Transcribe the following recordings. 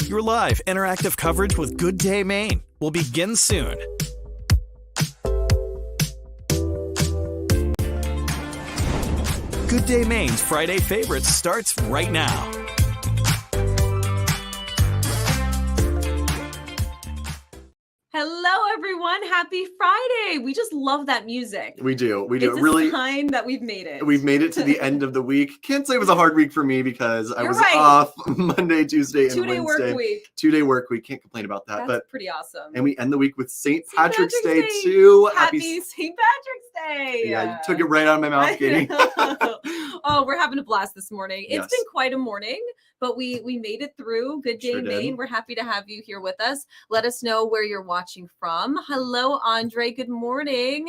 Your live, interactive coverage with Good Day Maine will begin soon. Good Day Maine's Friday Favorites starts right now. Hello, everyone. Happy Friday. We just love that music. We do. It's really a sign that we've made it. We've made it to the end of the week. Can't say it was a hard week for me because I was right. off Monday, Tuesday, and Two-day Wednesday. work week. 2-day work week. Can't complain about that. That's pretty awesome. And we end the week with St. Patrick's Day too. Happy St. Patrick's Day. Yeah, you took it right out of my mouth, Katie. Oh, we're having a blast this morning. Yes. It's been quite a morning, but we made it through. Good Day Sure Maine. did. We're happy to have you here with us. Let us know where you're watching from. Hello, Andre. Good morning.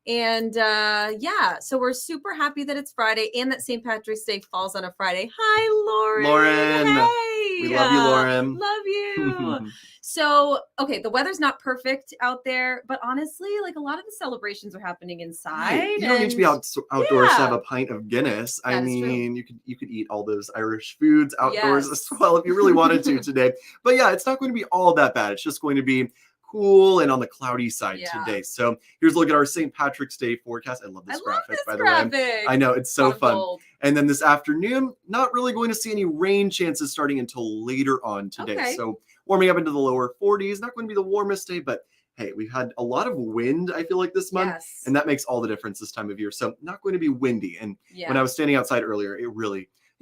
And so we're super happy that it's Friday and that St. Patrick's Day falls on a Friday. Hi, Lauren. Lauren. Hey. We love you, Lauren. Love you. So, okay, the weather's not perfect out there, but honestly, like a lot of the celebrations are happening inside. Right. You don't need to be outdoors to have a pint of Guinness. I mean, you could eat all those Irish foods outdoors as well if you really wanted to today. But yeah, it's not going to be all that bad. It's just going to be cool and on the cloudy side today. So here's a look at our St. Patrick's Day forecast. I love this graphic, by the way. I know, it's so fun. And then this afternoon, not really going to see any rain chances starting until later on today. Okay. So warming up into the lower 40s, not going to be the warmest day, but hey, we've had a lot of wind, I feel like, this month, and that makes all the difference this time of year. So not going to be windy. And when I was standing outside earlier, it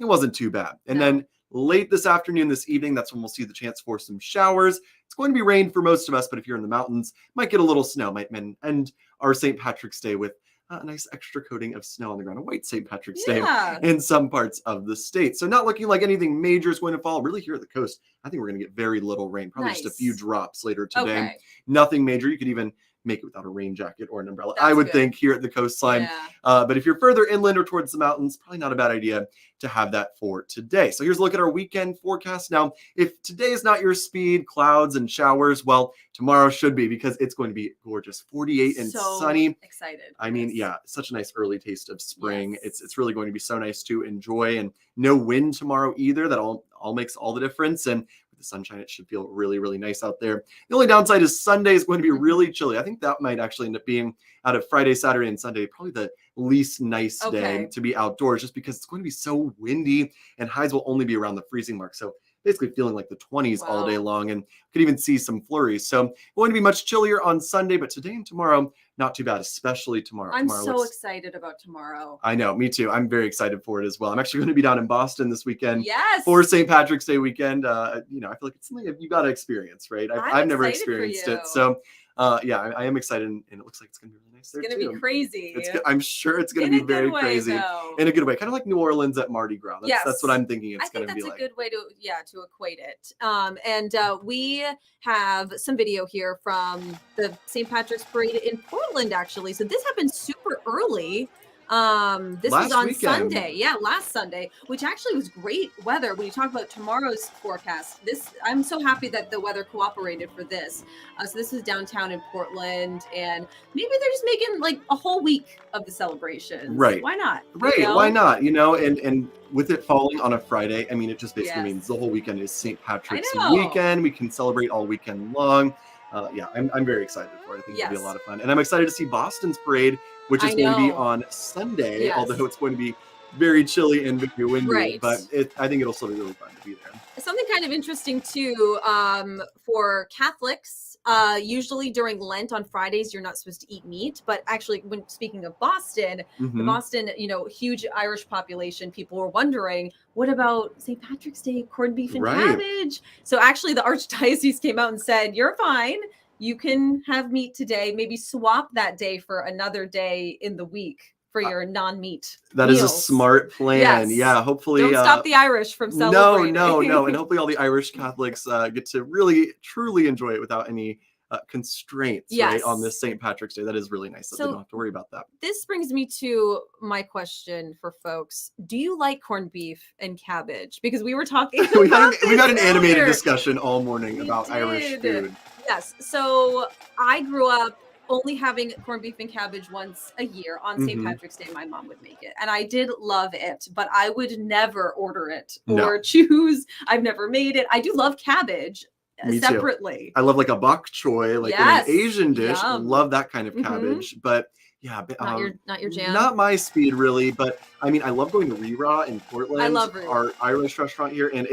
wasn't too bad. And then late this afternoon, this evening, that's when we'll see the chance for some showers. It's going to be rain for most of us, but if you're in the mountains, might get a little snow. Might end our St. Patrick's Day with a nice extra coating of snow on the ground, a white St. Patrick's Day in some parts of the state. So not looking like anything major is going to fall. Really here at the coast, I think we're going to get very little rain, probably just a few drops later today. Nothing major. You could even make it without a rain jacket or an umbrella, I would think, here at the coastline. But if you're further inland or towards the mountains, probably not a bad idea to have that for today. So here's a look at our weekend forecast. Now, if today is not your speed, clouds and showers, well, tomorrow should be, because it's going to be gorgeous, 48 and sunny. Excited. I mean, such a nice early taste of spring. It's really going to be so nice to enjoy, and no wind tomorrow either. That all makes all the difference. And the sunshine, it should feel really, really nice out there. The only downside is Sunday is going to be really chilly. I think that might actually end up being, out of Friday, Saturday, and Sunday, probably the least nice day to be outdoors, just because it's going to be so windy and highs will only be around the freezing mark. So basically feeling like the 20s all day long, and could even see some flurries. So going to be much chillier on Sunday, but today and tomorrow, not too bad, especially tomorrow. I'm so excited about tomorrow. I know, me too. I'm very excited for it as well. I'm actually going to be down in Boston this weekend for St. Patrick's Day weekend. I feel like it's something you got to experience, right? I've never experienced it. So I am excited, and it looks like it's going to be really nice there too. It's going to be crazy. I'm sure it's going to be very crazy in a good way, kind of like New Orleans at Mardi Gras. That's what I'm thinking it's going to be like. I think that's a good way to equate it. We have some video here from the St. Patrick's Parade in Portland, actually. So this happened super early. This was on Sunday. Last Sunday, which actually was great weather. When you talk about tomorrow's forecast, I'm so happy that the weather cooperated for this. So this is downtown in Portland, and maybe they're just making like a whole week of the celebrations. Right. Why not? Right. Why not? And with it falling on a Friday, I mean, it just basically means the whole weekend is St. Patrick's weekend. We can celebrate all weekend long. I'm very excited for it. I think it'll be a lot of fun. And I'm excited to see Boston's parade, which is going to be on Sunday, although it's going to be very chilly and very windy. But I think it'll still be really fun to be there. Something kind of interesting too, for Catholics, usually during Lent on Fridays, you're not supposed to eat meat. But actually, when speaking of Boston, the Boston, huge Irish population, people were wondering, what about St. Patrick's Day, corned beef and cabbage? So actually, the Archdiocese came out and said, you're fine. You can have meat today. Maybe swap that day for another day in the week for your non-meat That meals. Is a smart plan. Yeah, hopefully. Don't stop the Irish from celebrating. No. And hopefully all the Irish Catholics get to really, truly enjoy it without any constraints on this St. Patrick's Day. That is really nice that they don't have to worry about that. This brings me to my question for folks. Do you like corned beef and cabbage? Because we were talking we had an animated discussion all morning about Irish food. Yes. So I grew up only having corned beef and cabbage once a year on St. Mhm. Patrick's Day, my mom would make it. And I did love it, but I would never order it No. or choose. I've never made it. I do love cabbage Me too. separately. I love like a bok choy, like in an Asian dish. Yum. Love that kind of cabbage. But yeah, Not your jam. Not my speed really, but I mean, I love going to Rira in Portland. I love Rira. Our Irish restaurant here, and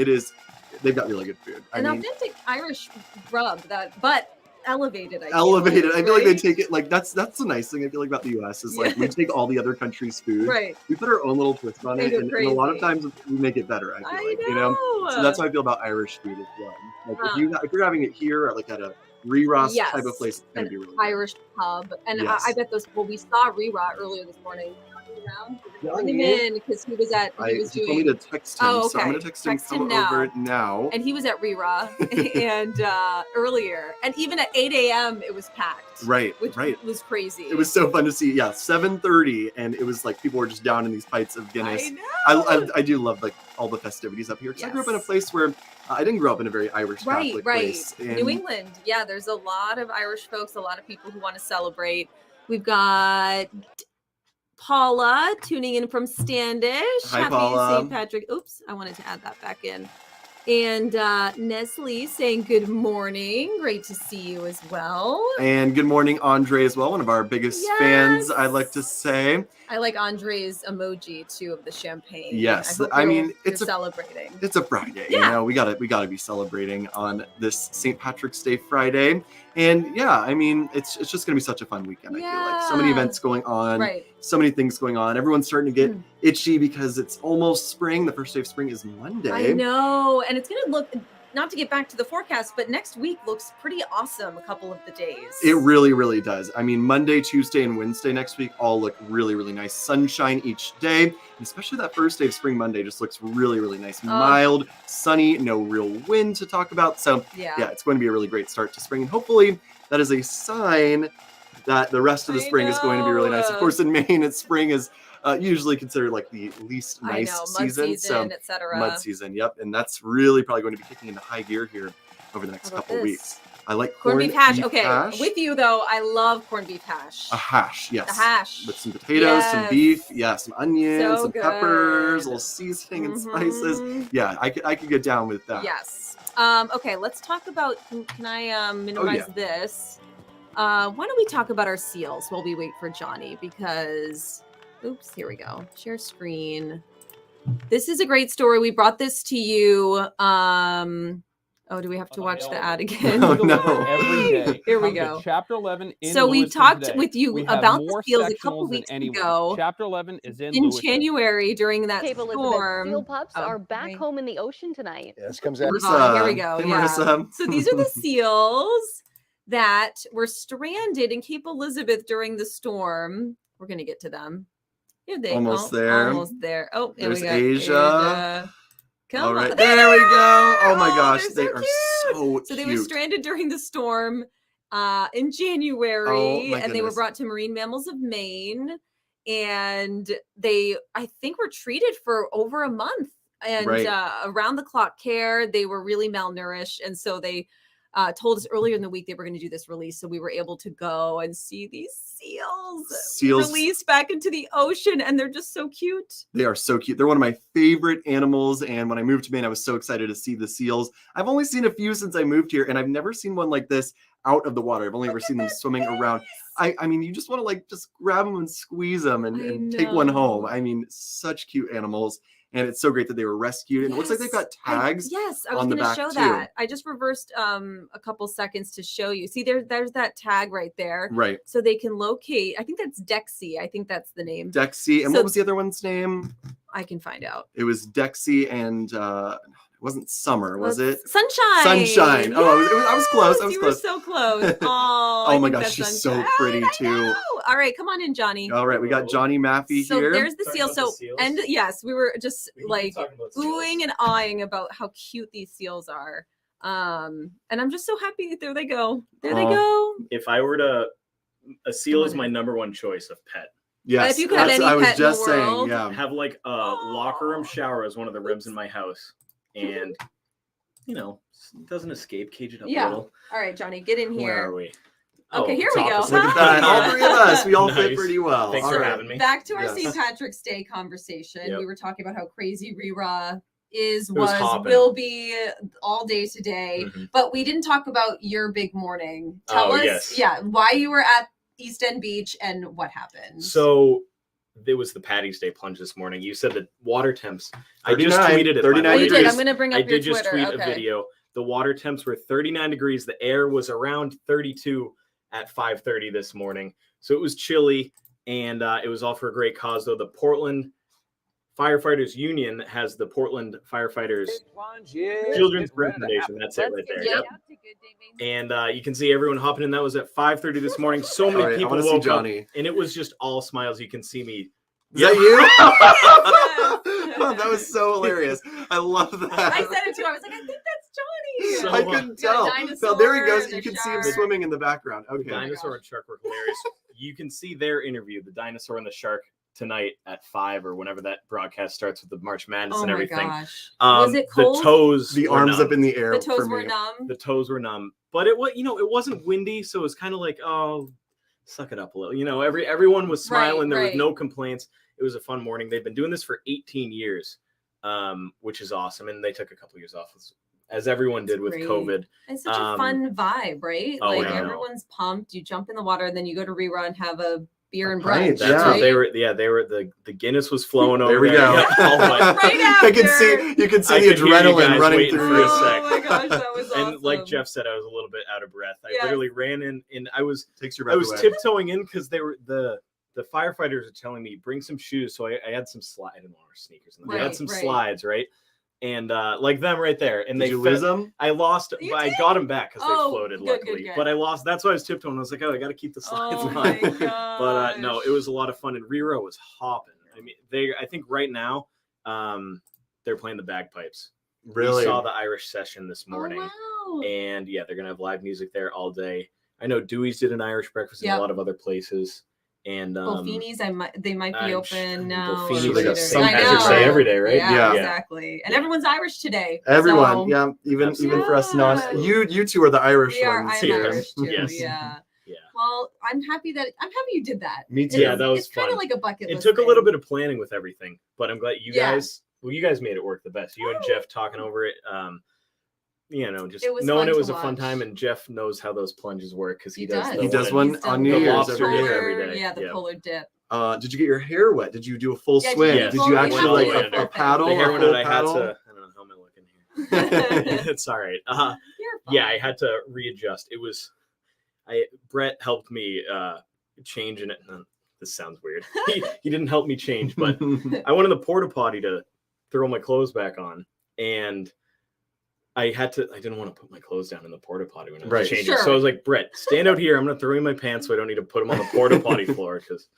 they've got really good food. An authentic Irish rub but elevated. I feel like they right? take it like that's the nice thing I feel like about the U.S. is like we take all the other countries' food, Right? We put our own little twist on it, and a lot of times we make it better. I feel like, you know. So that's how I feel about Irish food as well. Like if you're having it here at like at a Riras type of place, it's gonna be really Irish pub, and Yes. I bet those. Well, we saw Rira earlier this morning. Bring him in because he was he told me to text him, Oh, so I'm okay. gonna text him, Text him over now. And he was at Rira and earlier, and even at 8 a.m. it was packed. Right, which right. was crazy. It was so fun to see. Yeah, 7:30, and it was like people were just down in these pints of Guinness. I know. I do love like all the festivities up here because I grew up in a Yes. place where I didn't grow up in a very Irish Catholic place. And New England. Yeah, there's a lot of Irish folks, a lot of people who want to celebrate. We've got Paula tuning in from Standish. Hi, Happy Paula. St. Patrick. Oops, I wanted to add that back in. And Nestle saying good morning. Great to see you as well. And good morning, Andre, as well. One of our biggest fans, I'd like to say. I like Andre's emoji too of the champagne. Yes, I mean you're celebrating. It's a Friday, Yeah. you know. We gotta be celebrating on this St. Patrick's Day Friday, and yeah, I mean it's just gonna be such a fun weekend. I feel like so many events going on, Right. so many things going on. Everyone's starting to get itchy because it's almost spring. The first day of spring is Monday. I know, and it's gonna look. Not to get back to the forecast, but next week looks pretty awesome. A couple of the days. It really, really does. I mean, Monday, Tuesday, and Wednesday next week all look really, really nice. Sunshine each day, and especially that first day of spring, Monday, just looks really, really nice. Mild, sunny, no real wind to talk about. So yeah, it's going to be a really great start to spring, and hopefully that is a sign that the rest of the spring is going to be really nice. Of course, in Maine, spring is usually considered like the least nice season, so etc. Mud season, yep, and that's really probably going to be kicking into high gear here over the next couple weeks. I like corned beef hash. With you though, I love corned beef hash. A hash, yes. A hash with some potatoes, some beef, some onions, some peppers, a little seasoning and spices. Yeah, I could get down with that. Yes. Okay, let's talk about. Can I minimize this? Why don't we talk about our seals while we wait for Johnny? Because, oops, here we go. Share screen. This is a great story. We brought this to you. Oh, do we have to watch the ad again? Oh, no. Every day. Here we go. Chapter 11 in So we Lewiston talked today. with you We have about the more seals a sectionals couple than weeks anyone. ago. Chapter 11 is in In Lewiston. January during that Cape Elizabeth storm. seal pups Oh, are back right. home in the ocean tonight. Yes, comes out. Here we go. Hey, Yeah. Marissa. So these are the seals that were stranded in Cape Elizabeth during the storm. We're gonna get to them. Here they Almost there. Almost there. Oh, there There's we go. Asia. Come All right, on. there we go. Oh my gosh, they're they are so cute. So they were stranded during the storm in January, Oh, my and they were goodness. brought to Marine Mammals of Maine, and they, I think, were treated for over a month and around the clock care. They were really malnourished, and so they told us earlier in the week they were going to do this release, so we were able to go and see these seals released back into the ocean, and they're just so cute. They are so cute. They're one of my favorite animals, and when I moved to Maine, I was so excited to see the seals. I've only seen a few since I moved here, and I've never seen one like this out of the water. I've only ever seen them swimming around. I mean, you just want to like just grab them and squeeze them and take one home. I mean, such cute animals. And it's so great that they were rescued. And it looks like they've got tags. I was on the going to back show too. that. I just reversed a couple seconds to show you. See, there's that tag right there. Right. So they can locate. I think that's Dexy. I think that's the name. Dexy. And what was the other one's name? I can find out. It was Dexy and it wasn't Summer, was it? Sunshine. Sunshine. Oh, I was close. I was you close. were so close. Oh, oh my gosh, she's so pretty too. All right, come on in, Johnny. All right, we got Johnny Maffey so here. There's the seal. So, and yes, we were just like oohing and awing about how cute these seals are. And I'm just so happy. There they go. There they go. If I were to, a seal is my number one choice of pet. Yes, if you could have any I was pet just in the world, saying, yeah. Have like a locker room shower as one of the ribs in my house, and you know, doesn't escape, cage it up a little. All right, Johnny, get in here. Where are we? Okay, here it's we go. opposite. Look at that. All three of us. We all fit Nice. pretty well. Thanks All for right. having me. Back to our Yes. St. Patrick's Day conversation. Yep. We were talking about how crazy Rira is, was was, hopping. will be all day today. Mhm. But we didn't talk about your big morning. Tell us, yes. yeah, why you were at East End Beach and what happened. So it was the Paddy's Day plunge this morning. You said the water temps. I just 39, tweeted it. 39 oh, you did. degrees. I'm going to bring up I your did just Twitter. tweet a video. The water temps were 39 degrees. The air was around 32 at 5:30 this morning. So it was chilly, and it was all for a great cause, though. The Portland Firefighters Union has the Portland Firefighters Children's Foundation. That's it right there. Yep. And you can see everyone hopping in. That was at 5:30 this morning. So All many right, I people want to see woke up, Johnny. and it was just all smiles. You can see me. Is that you? Oh, that was so hilarious. I love that. I said it too. I was like, I think that's Johnny. So, I couldn't We got a tell. dinosaur So there he goes. and You a can see him shark. swimming in the background. The Okay. dinosaur and shark were hilarious. You can see their interview, the dinosaur and the shark, tonight at 5 or whenever that broadcast starts with the March Madness Oh and my everything. gosh. Was it cold? The toes, The were arms numb. up in the air. The toes for were me. numb. The toes were numb, but it was, it wasn't windy, so it was kind of like, oh, suck it up a little. Everyone was smiling. There was right. no complaints. It was a fun morning. They've been doing this for 18 years, which is awesome, and they took a couple years off, as everyone did with Great. COVID. It's such a fun vibe, right? Oh, Like yeah. everyone's pumped. You jump in the water and then you go to Rira and have a beer and Right, brunch. That's Yeah. what they were. Yeah, they were. The Guinness was flowing over. There we there. go. Yeah, all but- Right I can after. see. You can see I the could hear you adrenaline guys running waiting through for a you. sec. Oh my gosh, that was awesome. And like Jeff said, I was a little bit out of breath. I Yes. literally ran in, and I was Takes your breath away. tiptoeing in because they were the firefighters are telling me bring some shoes. So I had some slide. I didn't want our sneakers. I had Right, some right. slides, right? And like them right there. And Did they you lose them? I lost, You but I did? got them back because Oh, they floated, good, good, luckily. good. But I lost. That's why I was tiptoeing. I was like, oh, I got to keep the slides Oh on. my gosh. But no, it was a lot of fun. And Riro was hopping. I mean, I think right now, they're playing the bagpipes. Really? We saw the Irish session this morning. Oh, wow. And yeah, they're gonna have live music there all day. I know Dewey's did an Irish breakfast in Yep. a lot of other places. And Bullfini's, they might be I'm open now. Bullfini's, So they got St. some Patrick's sort Day of- every day, right? Yeah, Yeah. exactly. And everyone's Irish today. Everyone, so yeah, even Absolutely. for us non. Yeah. You two are the Irish We are. ones I'm here. Irish too. Yes. Yeah. Yeah. Well, I'm happy you did that. Me too. Yeah, that was It's kind fun. of like a bucket It list took a thing. little bit of planning with everything, but I'm glad you Yeah. guys made it work the best. You and Jeff talking over it. Just It was knowing fun it to was a fun watch. time, and Jeff knows how those plunges work because he He does. does. the He does one. one He's on done New the Year's lobster every dip year. every day. Yeah, the Yeah. polar dip. Did you get your hair wet? Did you do a full Yeah, swim? did Did you you full- actually all like the way a under. paddle? The a hair one full that I had paddle? to. I don't know how am I looking here. It's all right. You're fine. Yeah, I had to readjust. Brett helped me change in it. This sounds weird. He didn't help me change, but I went in the porta potty to throw my clothes back on, and I didn't want to put my clothes down in the porta potty when I was Right. changing. Sure. So I was like, Brett, stand out here. I'm gonna throw in my pants so I don't need to put them on the porta potty floor because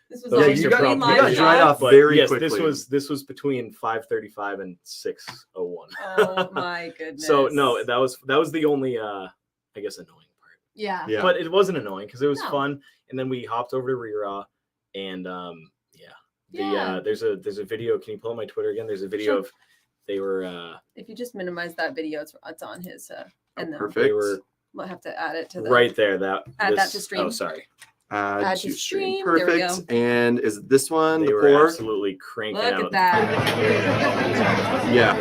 This was those all are you got- green you light got dried shots. off but very yes, quickly. this was between 5:35 and 6:01. Oh my goodness. So no, that was the only I guess annoying part. Yeah. Yeah. But it wasn't annoying because it was No. fun. And then we hopped over to Rira, and Yeah. there's a video. Can you pull up my Twitter again? There's a video Sure. of they were If you just minimize that video, it's on his and then Perfect. they were we'll have to add it to the right there. Add that to stream. Oh, sorry. Add to to stream. stream. There we Perfect. And is this one They the were pour? absolutely cranking Look out. at that. Yeah.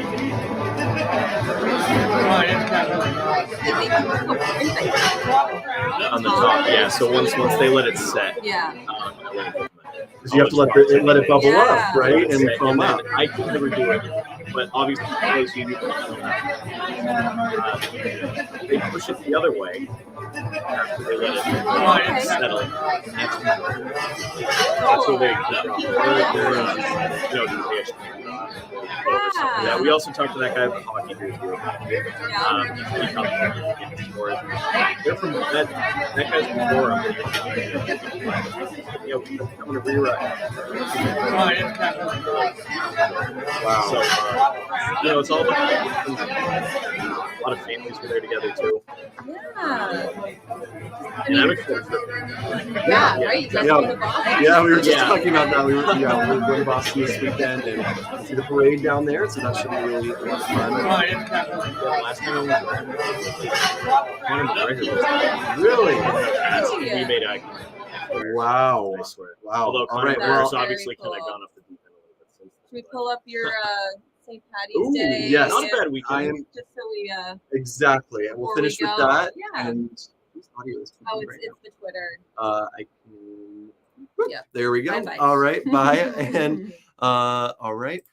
On the top, yeah. So once they let it set, Yeah. Because you have to let it bubble up, right? And foam then up. I can never do it, but obviously those you they push it the other way after they let it Okay. settle. That's what they yeah. We also talked to that guy with the hockey dude too. He talked about it before. They're from that guy's from Florida. I'm gonna rewrite. Wow. So, it's all about a lot of families were there together too. Yeah. And I'm mean, excited for yeah, right. You guys Yeah. going to Boston? Yeah, we were just Yeah. talking about that. We were going to Boston this weekend and see the parade down there, so that should be really a lot of fun. last time Conor McGregor was Really? we made eye contact. Wow. I swear. Wow. Although All Conor right. That's McGregor's Well, obviously very kind of cool. gone off the deep end a little bit since. Should we pull up your St. Patty's Ooh, Day? yes. Not a bad weekend. I am Just so we exactly. And we'll before we finish with go. that. Yeah. And whose audio is Oh, coming it's the Twitter. right now? I can. Yep. There we go. Bye-bye. All right. Bye. And all right.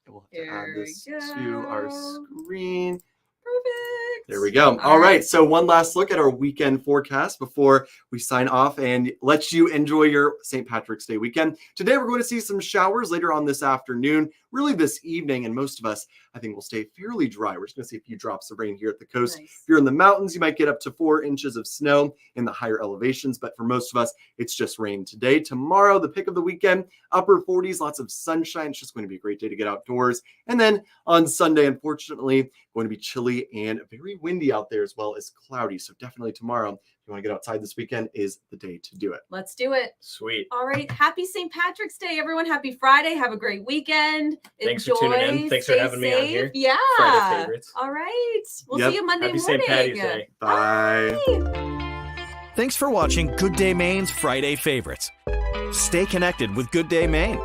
We'll have to Here add this we to our go. screen. Perfect. There we go. All right. So one last look at our weekend forecast before we sign off and let you enjoy your St. Patrick's Day weekend. Today, we're going to see some showers later on this afternoon, really this evening. And most of us, I think, will stay fairly dry. We're just going to see a few drops of rain here at the coast. Nice. If you're in the mountains, you might get up to 4 inches of snow in the higher elevations. But for most of us, it's just rain today. Tomorrow, the pick of the weekend, upper 40s, lots of sunshine. It's just going to be a great day to get outdoors. And then on Sunday, unfortunately, going to be chilly and very windy out there as well as cloudy. So definitely tomorrow, if you want to get outside this weekend, is the day to do it. Let's do it. Sweet. All right. Happy St. Patrick's Day, everyone. Happy Friday. Have a great weekend. Thanks Enjoy. for tuning in. Thanks for Stay having me on safe. here. Yeah. Friday favorites. All right. We'll Yep. see you Monday Happy morning. St. Patty's Day. Bye. Thanks for watching Good Day Maine's Friday Favorites. Stay connected with Good Day Maine.